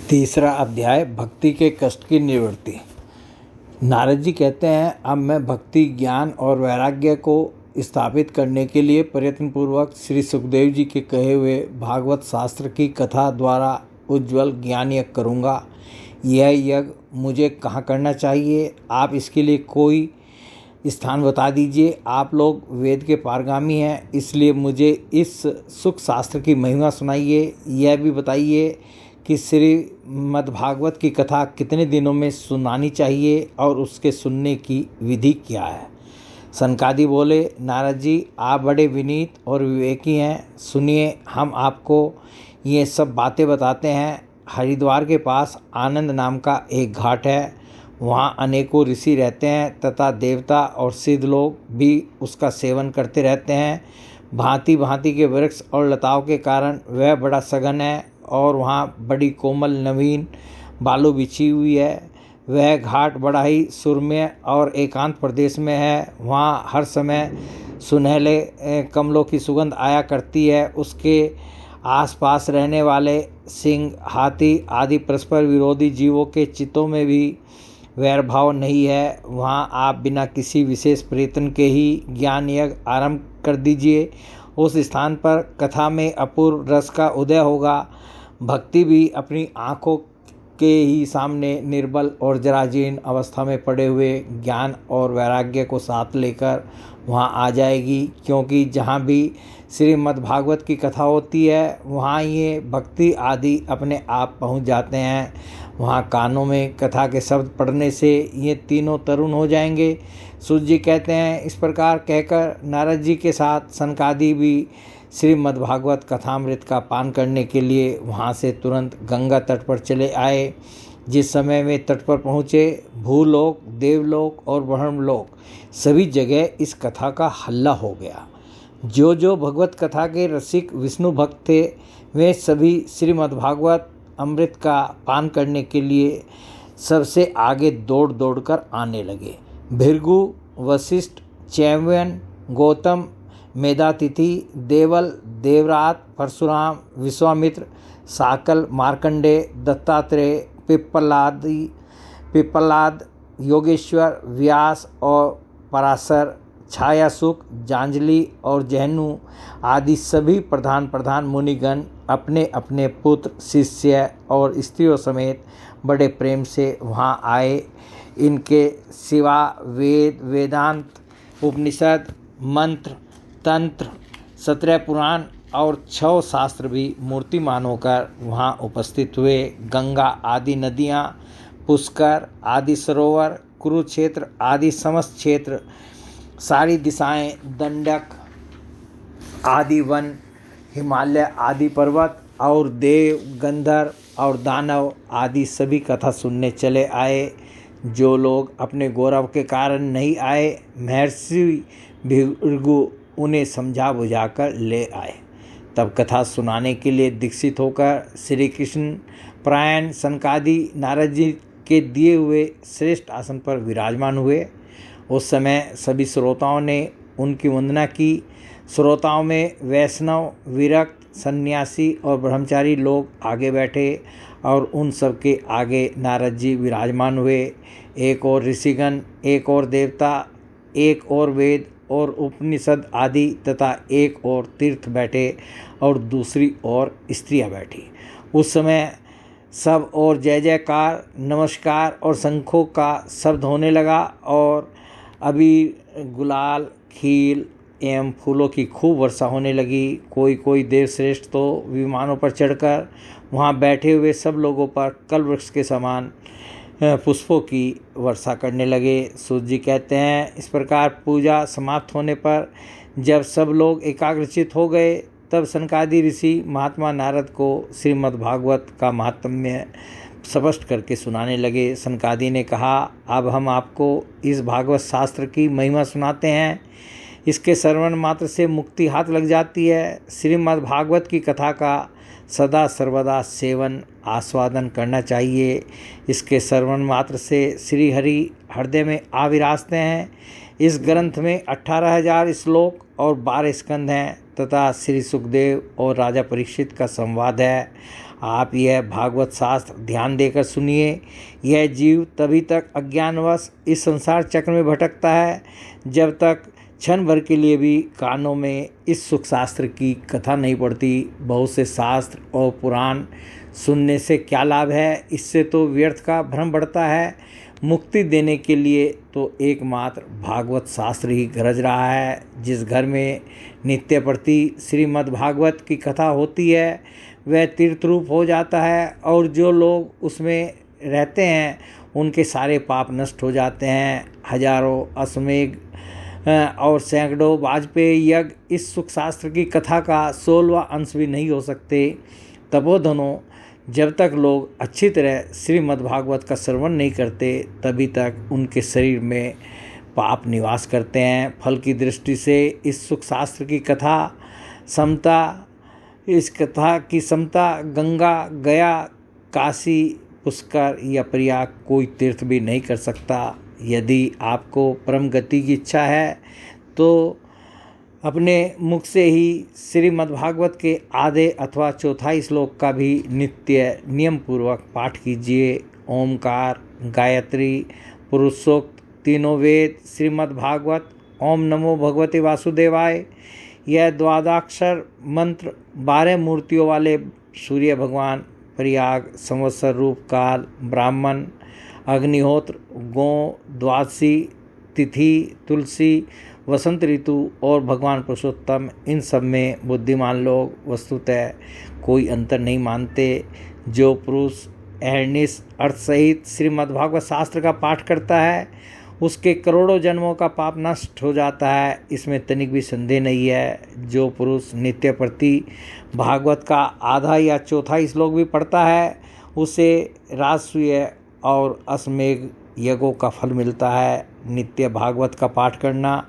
तीसरा अध्याय भक्ति के कष्ट की निवृत्ति। नारद जी कहते हैं, अब मैं भक्ति, ज्ञान और वैराग्य को स्थापित करने के लिए प्रयत्नपूर्वक श्री सुखदेव जी के कहे हुए भागवत शास्त्र की कथा द्वारा उज्ज्वल ज्ञान यज्ञ करूँगा। यह यज्ञ मुझे कहाँ करना चाहिए? आप इसके लिए कोई स्थान बता दीजिए। आप लोग वेद के पारगामी हैं, इसलिए मुझे इस सुख शास्त्र की महिमा सुनाइए। यह भी बताइए कि श्रीमद्भागवत की कथा कितने दिनों में सुनानी चाहिए और उसके सुनने की विधि क्या है। सनकादि बोले, नारद जी आप बड़े विनीत और विवेकी हैं, सुनिए हम आपको ये सब बातें बताते हैं। हरिद्वार के पास आनंद नाम का एक घाट है, वहाँ अनेकों ऋषि रहते हैं तथा देवता और सिद्ध लोग भी उसका सेवन करते रहते हैं। भांति भांति के वृक्ष और लताओं के कारण वह बड़ा सघन है और वहाँ बड़ी कोमल नवीन बालू बिछी हुई है। वह घाट बड़ा ही सुरम्य और एकांत प्रदेश में है। वहाँ हर समय सुनहले कमलों की सुगंध आया करती है। उसके आसपास रहने वाले सिंह, हाथी आदि परस्पर विरोधी जीवों के चित्तों में भी वैर भाव नहीं है। वहाँ आप बिना किसी विशेष प्रयत्न के ही ज्ञान यज्ञ आरंभ कर दीजिए। उस स्थान पर कथा में अपूर्व रस का उदय होगा। भक्ति भी अपनी आँखों के ही सामने निर्बल और जराजीर्ण अवस्था में पड़े हुए ज्ञान और वैराग्य को साथ लेकर वहाँ आ जाएगी, क्योंकि जहाँ भी श्रीमद्भागवत की कथा होती है वहाँ ये भक्ति आदि अपने आप पहुँच जाते हैं। वहाँ कानों में कथा के शब्द पढ़ने से ये तीनों तरुण हो जाएंगे। सूत जी कहते हैं, इस प्रकार कहकर नारद जी के साथ सनकादि भी श्रीमद्भागवत कथामृत का पान करने के लिए वहाँ से तुरंत गंगा तट पर चले आए। जिस समय वे तट पर पहुँचे, भूलोक, देवलोक और ब्रह्मलोक सभी जगह इस कथा का हल्ला हो गया। जो जो भगवत कथा के रसिक विष्णु भक्त थे, वे सभी श्रीमद्भागवत अमृत का पान करने के लिए सबसे आगे दौड़ दौड़ कर आने लगे। भृगु, वशिष्ठ, चैवयन, गौतम, मेधातिथि, देवल, देवरात, परशुराम, विश्वामित्र, साकल, मार्कंडेय, दत्तात्रेय, पिप्पलाद, योगेश्वर, व्यास और पराशर, छायासुख, जांजलि और जहनु आदि सभी प्रधान मुनिगण अपने अपने पुत्र, शिष्य और स्त्रियों समेत बड़े प्रेम से वहाँ आए। इनके सिवा वेद, वेदांत, उपनिषद, मंत्र, तंत्र, 17 पुराण और 6 शास्त्र भी मूर्तिमान होकर वहाँ उपस्थित हुए। गंगा आदि नदियाँ, पुष्कर आदि सरोवर, कुरुक्षेत्र आदि समस्त क्षेत्र, सारी दिशाएं, दंडक आदि वन, हिमालय आदि पर्वत और देव, गंधर्व और दानव आदि सभी कथा सुनने चले आए। जो लोग अपने गौरव के कारण नहीं आए, महर्षि भृगु उन्हें समझा बुझाकर ले आए। तब कथा सुनाने के लिए दीक्षित होकर श्री कृष्ण प्रायण सनकादि नारद जी के दिए हुए श्रेष्ठ आसन पर विराजमान हुए। उस समय सभी श्रोताओं ने उनकी वंदना की। श्रोताओं में वैष्णव, विरक्त, सन्यासी और ब्रह्मचारी लोग आगे बैठे और उन सब के आगे नारद जी विराजमान हुए। एक और ऋषिगण, एक और देवता, एक और वेद और उपनिषद आदि तथा एक और तीर्थ बैठे और दूसरी ओर स्त्रियां बैठी। उस समय सब और जय जयकार, नमस्कार और शंखों का शब्द होने लगा और अबीर, गुलाल, खील एवं फूलों की खूब वर्षा होने लगी। कोई देवश्रेष्ठ तो विमानों पर चढ़कर वहाँ बैठे हुए सब लोगों पर कल्पवृक्ष के समान पुष्पों की वर्षा करने लगे। सूत जी कहते हैं, इस प्रकार पूजा समाप्त होने पर जब सब लोग एकाग्रचित हो गए, तब सनकादि ऋषि महात्मा नारद को श्रीमद्भागवत का महात्म्य स्पष्ट करके सुनाने लगे। सनकादि ने कहा, अब हम आपको इस भागवत शास्त्र की महिमा सुनाते हैं। इसके श्रवण मात्र से मुक्ति हाथ लग जाती है। श्रीमद्भागवत की कथा का सदा सर्वदा सेवन आस्वादन करना चाहिए। इसके श्रवण मात्र से श्री हरि हृदय में आ विराजते हैं। इस ग्रंथ में 18,000 श्लोक और 12 स्कंद हैं तथा श्री सुखदेव और राजा परीक्षित का संवाद है। आप यह भागवत शास्त्र ध्यान देकर सुनिए। यह जीव तभी तक अज्ञानवश इस संसार चक्र में भटकता है जब तक क्षण भर के लिए भी कानों में इस सुख शास्त्र की कथा नहीं पड़ती। बहुत से शास्त्र और पुराण सुनने से क्या लाभ है, इससे तो व्यर्थ का भ्रम बढ़ता है। मुक्ति देने के लिए तो एकमात्र भागवत शास्त्र ही गरज रहा है। जिस घर में नित्य प्रति श्रीमद् भागवत की कथा होती है वह तीर्थ रूप हो जाता है, और जो लोग उसमें रहते हैं उनके सारे पाप नष्ट हो जाते हैं। हजारों अश्वमेध और सैकड़ों वाजपेयी यज्ञ इस सुख शास्त्र की कथा का 16वां अंश भी नहीं हो सकते। तपोधनों, जब तक लोग अच्छी तरह श्रीमद् भागवत का श्रवण नहीं करते तभी तक उनके शरीर में पाप निवास करते हैं। फल की दृष्टि से इस सुख शास्त्र की कथा समता गंगा, गया, काशी, पुष्कर या प्रयाग कोई तीर्थ भी नहीं कर सकता। यदि आपको परम गति की इच्छा है तो अपने मुख से ही श्रीमद् भागवत के आधे अथवा चौथाई श्लोक का भी नित्य नियम पूर्वक पाठ कीजिए। ओमकार, गायत्री, पुरुषोक्त, तीनों वेद, श्रीमद् भागवत, ओम नमो भगवते वासुदेवाय, यह द्वादशाक्षर मंत्र 12 मूर्तियों वाले सूर्य भगवान, प्रयाग, संवत्सर रूप काल, ब्राह्मण, अग्निहोत्र, गौ, द्वादशी तिथि, तुलसी, वसंत ऋतु और भगवान पुरुषोत्तम, इन सब में बुद्धिमान लोग वस्तुतः कोई अंतर नहीं मानते। जो पुरुष अहर्निश अर्थ सहित श्रीमद् भागवत शास्त्र का पाठ करता है उसके करोड़ों जन्मों का पाप नष्ट हो जाता है, इसमें तनिक भी संदेह नहीं है। जो पुरुष नित्य प्रति भागवत का आधा या चौथाई श्लोक भी पढ़ता है उसे राजसूय और अश्वमेध यज्ञों का फल मिलता है। नित्य भागवत का पाठ करना,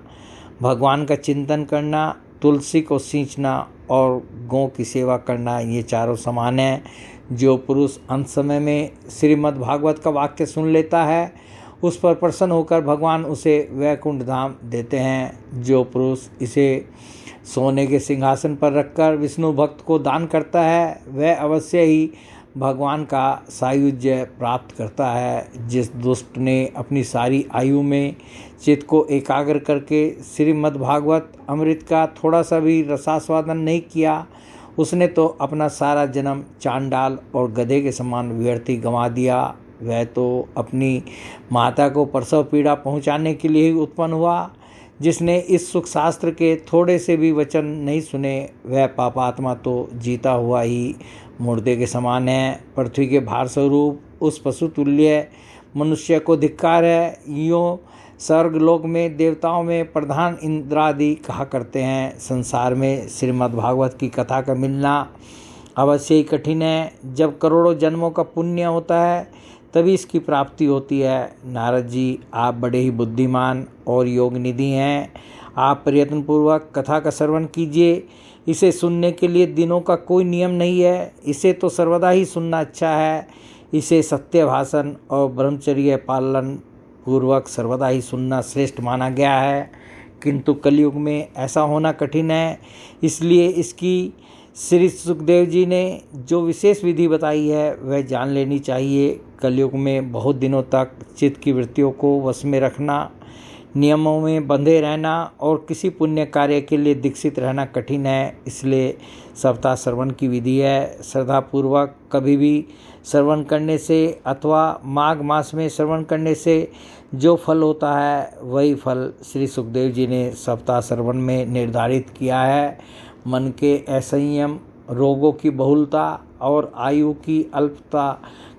भगवान का चिंतन करना, तुलसी को सींचना और गौ की सेवा करना, ये चारों समान हैं। जो पुरुष अंत समय में श्रीमद् भागवत का वाक्य सुन लेता है उस पर प्रसन्न होकर भगवान उसे वैकुंठ धाम देते हैं। जो पुरुष इसे सोने के सिंहासन पर रखकर विष्णु भक्त को दान करता है वह अवश्य ही भगवान का सायुज्य प्राप्त करता है। जिस दुष्ट ने अपनी सारी आयु में चित्त को एकाग्र करके श्रीमद् भागवत अमृत का थोड़ा सा भी रसास्वादन नहीं किया उसने तो अपना सारा जन्म चांडाल और गधे के समान व्यर्थ ही गंवा दिया। वह तो अपनी माता को प्रसव पीड़ा पहुंचाने के लिए ही उत्पन्न हुआ। जिसने इस सुख शास्त्र के थोड़े से भी वचन नहीं सुने वह पापात्मा तो जीता हुआ ही मुर्दे के समान है। पृथ्वी के भार स्वरूप उस पशु तुल्य मनुष्य को धिक्कार है। यूँ स्वर्गलोक में देवताओं में प्रधान इंद्रादि कहा करते हैं। संसार में श्रीमद् भागवत की कथा का मिलना अवश्य ही कठिन है। जब करोड़ों जन्मों का पुण्य होता है तभी इसकी प्राप्ति होती है। नारद जी, आप बड़े ही बुद्धिमान और योग निधि हैं। आप प्रयत्नपूर्वक कथा का श्रवण कीजिए। इसे सुनने के लिए दिनों का कोई नियम नहीं है, इसे तो सर्वदा ही सुनना अच्छा है। इसे सत्य भाषण और ब्रह्मचर्य पालन पूर्वक सर्वदा ही सुनना श्रेष्ठ माना गया है। किंतु कलयुग में ऐसा होना कठिन है, इसलिए इसकी श्री सुखदेव जी ने जो विशेष विधि बताई है वह जान लेनी चाहिए। कलयुग में बहुत दिनों तक चित्त की वृत्तियों को वश में रखना, नियमों में बंधे रहना और किसी पुण्य कार्य के लिए दीक्षित रहना कठिन है। इसलिए सप्ताह श्रवण की विधि है। श्रद्धापूर्वक कभी भी श्रवण करने से अथवा माघ मास में श्रवण करने से जो फल होता है वही फल श्री सुखदेव जी ने सप्ताह श्रवण में निर्धारित किया है। मन के असंयम, रोगों की बहुलता और आयु की अल्पता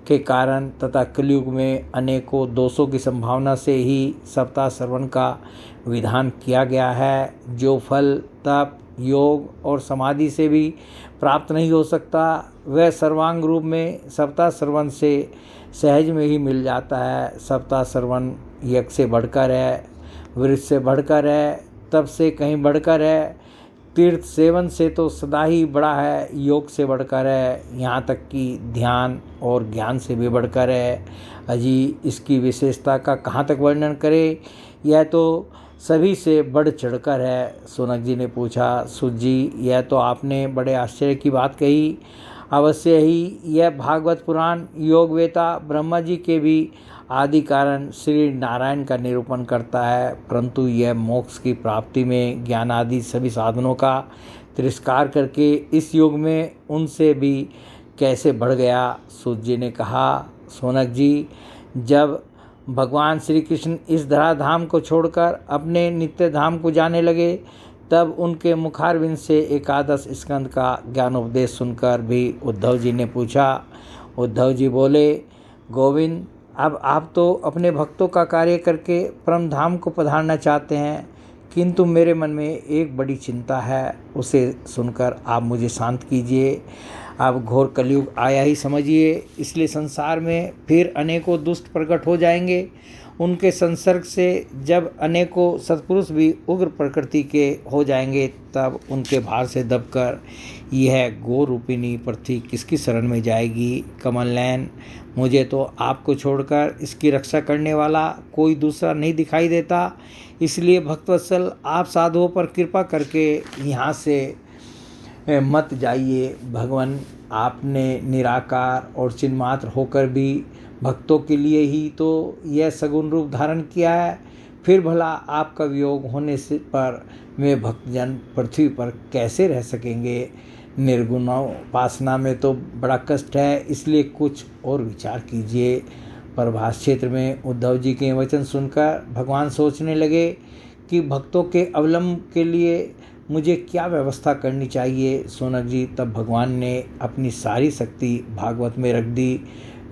के कारण तथा कलयुग में अनेकों दोषों की संभावना से ही सप्ताह श्रवण का विधान किया गया है। जो फल तप, योग और समाधि से भी प्राप्त नहीं हो सकता वह सर्वांग रूप में सप्ताह श्रवण से सहज में ही मिल जाता है। सप्ताह श्रवण यज्ञ से बढ़कर है, वृक्ष से बढ़कर है, तप से कहीं बढ़कर है, तीर्थ सेवन से तो सदा ही बड़ा है, योग से बढ़कर है, यहाँ तक कि ध्यान और ज्ञान से भी बढ़कर है। अजी इसकी विशेषता का कहाँ तक वर्णन करें, यह तो सभी से बढ़ चढ़कर है। सोनक जी ने पूछा, सुत जी यह तो आपने बड़े आश्चर्य की बात कही। अवश्य ही यह भागवत पुराण योगवेता ब्रह्मा जी के भी आदि कारण श्री नारायण का निरूपण करता है, परंतु यह मोक्ष की प्राप्ति में ज्ञान आदि सभी साधनों का तिरस्कार करके इस युग में उनसे भी कैसे बढ़ गया। सूत जी ने कहा, सोनक जी, जब भगवान श्री कृष्ण इस धराधाम को छोड़कर अपने नित्य धाम को जाने लगे, तब उनके मुखारविंद से एकादश स्कंद का ज्ञानोपदेश सुनकर भी उद्धव जी ने पूछा। उद्धव जी बोले, गोविंद, अब आप तो अपने भक्तों का कार्य करके परम धाम को पधारना चाहते हैं, किंतु मेरे मन में एक बड़ी चिंता है, उसे सुनकर आप मुझे शांत कीजिए। अब घोर कलयुग आया ही समझिए, इसलिए संसार में फिर अनेकों दुष्ट प्रकट हो जाएंगे। उनके संसर्ग से जब अनेकों सत्पुरुष भी उग्र प्रकृति के हो जाएंगे, तब उनके भार से दबकर यह गो रूपिणी पृथ्वी किसकी शरण में जाएगी। कमल नयन, मुझे तो आपको छोड़कर इसकी रक्षा करने वाला कोई दूसरा नहीं दिखाई देता, इसलिए भक्तवत्सल आप साधुओं पर कृपा करके यहाँ से मत जाइए। भगवान, आपने निराकार और चिन्मात्र होकर भी भक्तों के लिए ही तो यह सगुण रूप धारण किया है, फिर भला आपका वियोग होने से पर वे भक्तजन पृथ्वी पर कैसे रह सकेंगे। निर्गुणोपासना में तो बड़ा कष्ट है, इसलिए कुछ और विचार कीजिए। प्रभास क्षेत्र में उद्धव जी के वचन सुनकर भगवान सोचने लगे कि भक्तों के अवलंब के लिए मुझे क्या व्यवस्था करनी चाहिए। सोनक जी, तब भगवान ने अपनी सारी शक्ति भागवत में रख दी।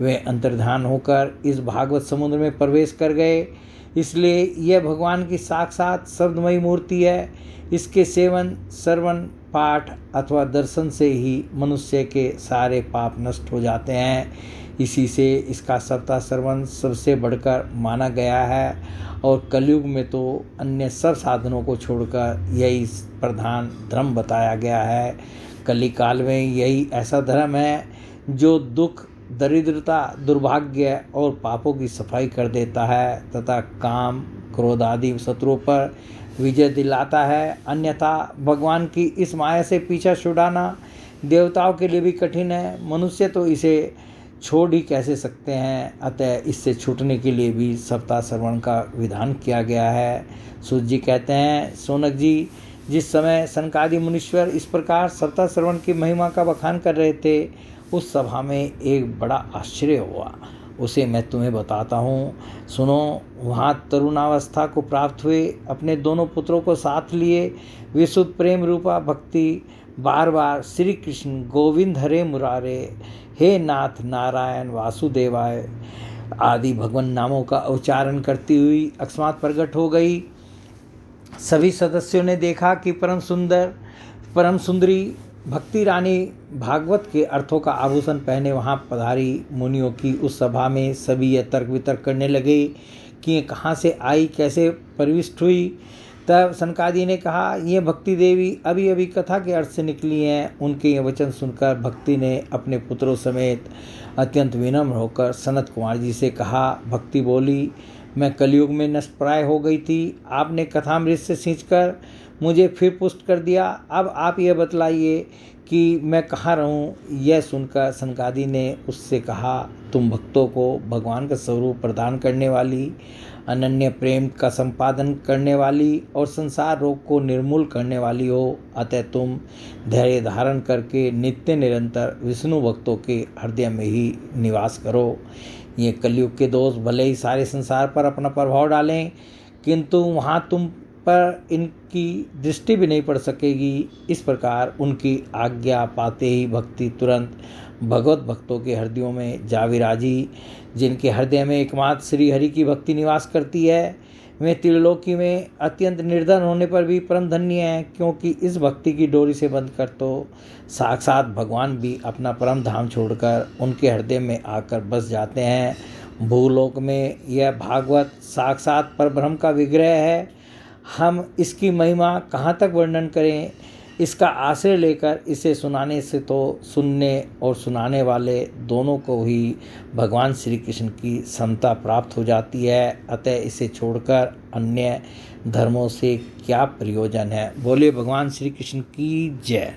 वे अंतर्धान होकर इस भागवत समुद्र में प्रवेश कर गए, इसलिए यह भगवान की साक्षात शब्दमयी मूर्ति है। इसके सेवन, श्रवण, पाठ अथवा दर्शन से ही मनुष्य के सारे पाप नष्ट हो जाते हैं। इसी से इसका सप्ताह श्रवण सबसे बढ़कर माना गया है, और कलयुग में तो अन्य सब साधनों को छोड़कर यही प्रधान धर्म बताया गया है। कलिकाल में यही ऐसा धर्म है जो दुख, दरिद्रता, दुर्भाग्य और पापों की सफाई कर देता है तथा काम, क्रोध आदि शत्रुओं पर विजय दिलाता है। अन्यथा भगवान की इस माया से पीछा छुड़ाना देवताओं के लिए भी कठिन है, मनुष्य तो इसे छोड़ ही कैसे सकते हैं। अतः इससे छूटने के लिए भी सप्ताह श्रवण का विधान किया गया है। सूत जी कहते हैं, सोनक जी, जिस समय सनकादि मुनीश्वर इस प्रकार सप्ताह श्रवण की महिमा का बखान कर रहे थे, उस सभा में एक बड़ा आश्चर्य हुआ, उसे मैं तुम्हें बताता हूँ, सुनो। वहाँ तरुणावस्था को प्राप्त हुए अपने दोनों पुत्रों को साथ लिए विशुद्ध प्रेम रूपा भक्ति बार बार श्री कृष्ण गोविंद हरे मुरारे, हे नाथ नारायण वासुदेवाय आदि भगवान नामों का उच्चारण करती हुई अकस्मात प्रकट हो गई। सभी सदस्यों ने देखा कि परम सुंदरी भक्ति रानी भागवत के अर्थों का आभूषण पहने वहाँ पधारी। मुनियों की उस सभा में सभी यह तर्क वितर्क करने लगे कि ये कहाँ से आई, कैसे प्रविष्ट हुई। तब सनकादि ने कहा, ये भक्ति देवी अभी अभी कथा के अर्थ से निकली हैं। उनके ये वचन सुनकर भक्ति ने अपने पुत्रों समेत अत्यंत विनम्र होकर सनत कुमार जी से कहा। भक्ति बोली, मैं कलयुग में नष्ट प्राय हो गई थी, आपने कथामृत से सींचकर मुझे फिर पुष्ट कर दिया। अब आप यह बतलाइए कि मैं कहाँ रहूँ। यह सुनकर सनकादि ने उससे कहा, तुम भक्तों को भगवान का स्वरूप प्रदान करने वाली, अनन्य प्रेम का संपादन करने वाली और संसार रोग को निर्मूल करने वाली हो। अतः तुम धैर्य धारण करके नित्य निरंतर विष्णु भक्तों के हृदय में ही निवास करो। ये कलयुग के दोष भले ही सारे संसार पर अपना प्रभाव डालें, किंतु वहाँ तुम पर इनकी दृष्टि भी नहीं पड़ सकेगी। इस प्रकार उनकी आज्ञा पाते ही भक्ति तुरंत भगवत भक्तों के हृदयों में जा विराजी। जिनके हृदय में एकमात्र श्री हरि की भक्ति निवास करती है, वे त्रिलोकी में अत्यंत निर्धन होने पर भी परम धन्य हैं, क्योंकि इस भक्ति की डोरी से बंध कर तो साक्षात भगवान भी अपना परम धाम छोड़कर उनके हृदय में आकर बस जाते हैं। भूलोक में यह भागवत साक्षात परब्रह्म का विग्रह है। हम इसकी महिमा कहाँ तक वर्णन करें। इसका आश्रय लेकर इसे सुनाने से तो सुनने और सुनाने वाले दोनों को ही भगवान श्री कृष्ण की समता प्राप्त हो जाती है। अतः इसे छोड़कर अन्य धर्मों से क्या प्रयोजन है। बोले भगवान श्री कृष्ण की जय।